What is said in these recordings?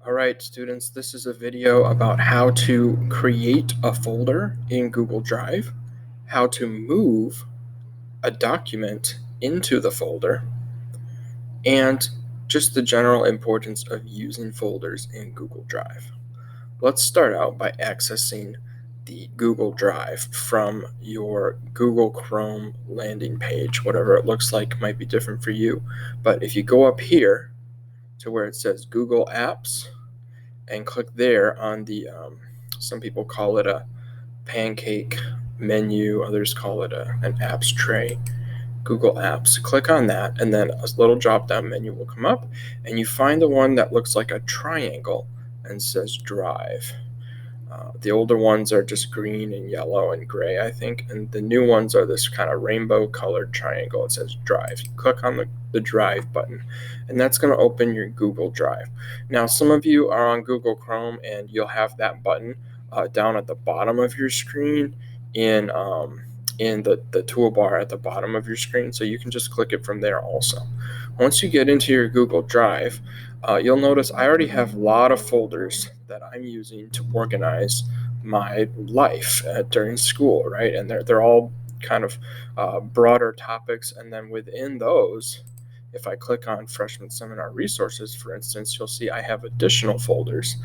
All right, students, this is a video about how to create a folder in Google Drive, how to move a document into the folder, and just the general importance of using folders in Google Drive. Let's start out by accessing the Google Drive from your Google Chrome landing page. Whatever it looks like might be different for you, but if you go up here to where it says Google Apps, and click there on the some people call it a pancake menu, others call it an apps tray, Google Apps. Click on that, and then a little drop down menu will come up, and you find the one that looks like a triangle and says Drive. The older ones are just green and yellow and gray, I think, and the new ones are this kind of rainbow colored triangle. It says Drive. You click on the Drive button, and that's going to open your Google Drive. Now, some of you are on Google Chrome, and you'll have that button down at the bottom of your screen in the toolbar at the bottom of your screen, so you can just click it from there also. Once you get into your Google Drive, you'll notice I already have a lot of folders that I'm using to organize my life during school, right? And they're all kind of broader topics, and then within those, if I click on Freshman Seminar Resources, for instance, you'll see I have additional folders.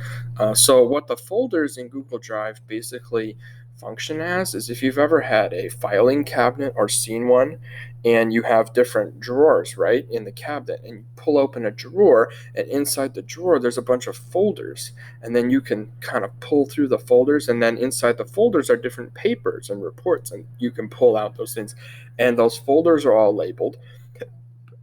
So what the folders in Google Drive basically function as is if you've ever had a filing cabinet or seen one, and you have different drawers, right, in the cabinet, and you pull open a drawer, and inside the drawer there's a bunch of folders, and then you can kind of pull through the folders, and then inside the folders are different papers and reports, and you can pull out those things, and those folders are all labeled,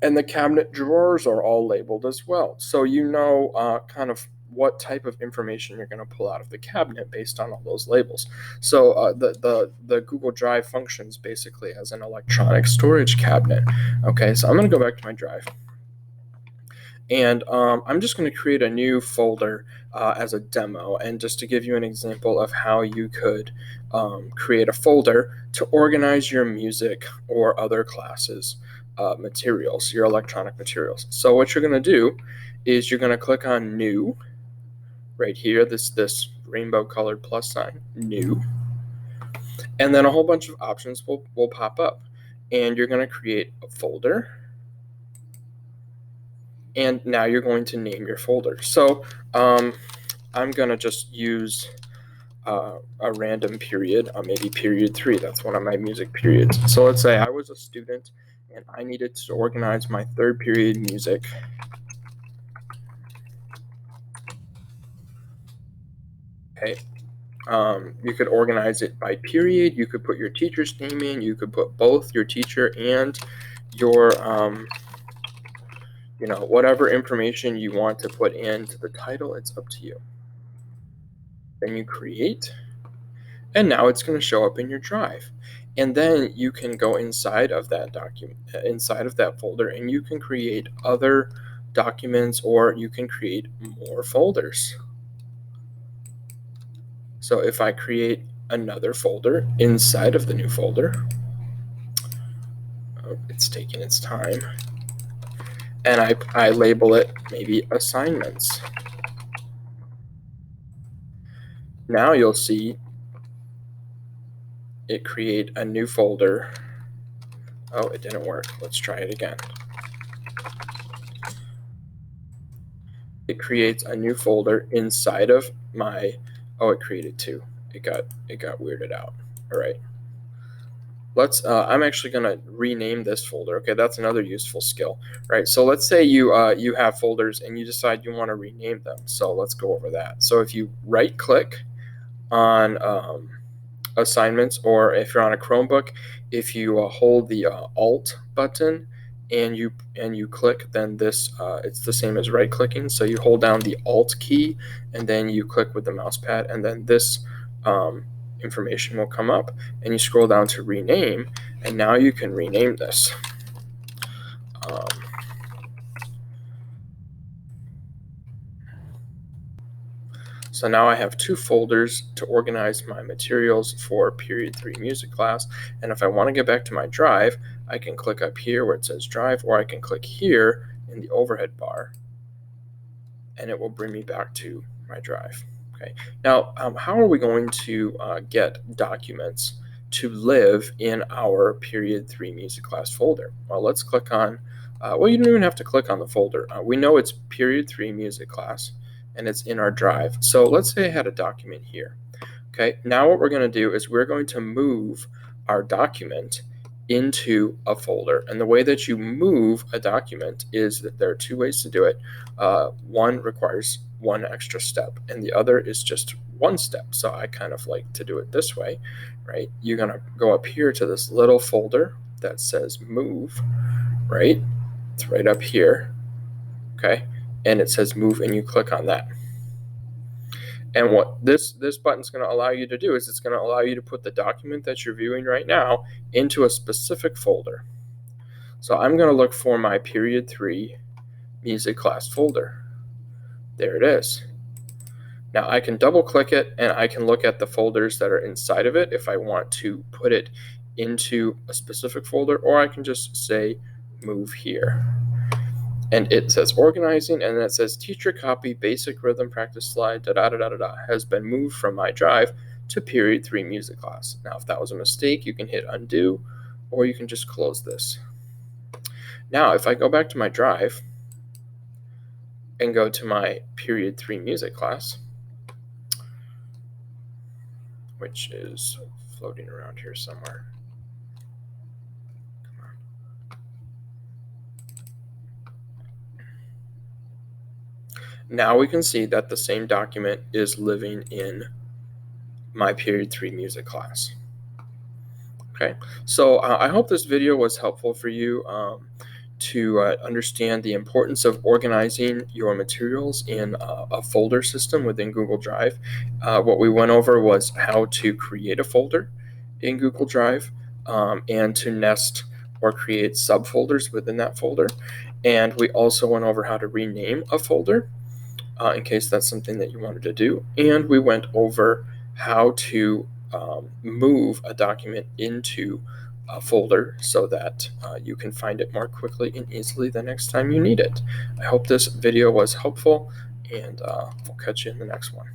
and the cabinet drawers are all labeled as well. So you know kind of what type of information you're going to pull out of the cabinet based on all those labels. So the Google Drive functions basically as an electronic storage cabinet. Okay, so I'm going to go back to my Drive. And I'm just going to create a new folder as a demo, and just to give you an example of how you could create a folder to organize your music or other classes materials, your electronic materials. So what you're going to do is you're going to click on New right here, this rainbow colored plus sign, New, and then a whole bunch of options will pop up, and you're going to create a folder. And now you're going to name your folder. So I'm going to just use a random period, maybe period 3. That's one of my music periods. So let's say I was a student and I needed to organize my third period music. Okay. You could organize it by period. You could put your teacher's name in. You could put both your teacher and your whatever information you want to put into the title. It's up to you. Then you create, and now it's going to show up in your Drive. And then you can go inside of that document, inside of that folder, and you can create other documents, or you can create more folders. So if I create another folder inside of the new folder, it's taking its time, and I label it maybe assignments. Now you'll see it create a new folder. Oh, it didn't work. Let's try it again. It creates a new folder inside of my, it created 2. It got weirded out. All right. Let's, I'm actually going to rename this folder. Okay, that's another useful skill, right? So let's say you have folders and you decide you want to rename them. So let's go over that. So if you right click on assignments, or if you're on a Chromebook, if you hold the Alt button and you click, then this it's the same as right clicking. So you hold down the Alt key and then you click with the mouse pad, and then this information will come up, and you scroll down to rename, and now you can rename this. So now I have 2 folders to organize my materials for period 3 music class. And if I want to get back to my Drive, I can click up here where it says Drive, or I can click here in the overhead bar and it will bring me back to my drive. Okay. Now, how are we going to get documents to live in our period 3 music class folder? Well, let's click on, well, you don't even have to click on the folder. We know it's period 3 music class, and it's in our drive. So let's say I had a document here. Okay, now what we're going to do is we're going to move our document into a folder. And the way that you move a document is that there are two ways to do it. One requires one extra step, and the other is just one step. So I kind of like to do it this way, right? You're going to go up here to this little folder that says move, right? It's right up here, okay? And it says move, and you click on that. And what this button is going to allow you to do is it's going to allow you to put the document that you're viewing right now into a specific folder. So I'm going to look for my period 3 music class folder. There it is. Now I can double click it and I can look at the folders that are inside of it if I want to put it into a specific folder, or I can just say move here. And it says organizing, and then it says teacher copy basic rhythm practice slide has been moved from my drive to period 3 music class. Now, if that was a mistake, you can hit undo, or you can just close this. Now, if I go back to my drive and go to my period 3 music class, which is floating around here somewhere. Now we can see that the same document is living in my period 3 music class. Okay, so I hope this video was helpful for you to understand the importance of organizing your materials in a folder system within Google Drive. What we went over was how to create a folder in Google Drive and to nest or create subfolders within that folder. And we also went over how to rename a folder in case that's something that you wanted to do. And we went over how to move a document into a folder so that you can find it more quickly and easily the next time you need it. I hope this video was helpful, and we'll catch you in the next one.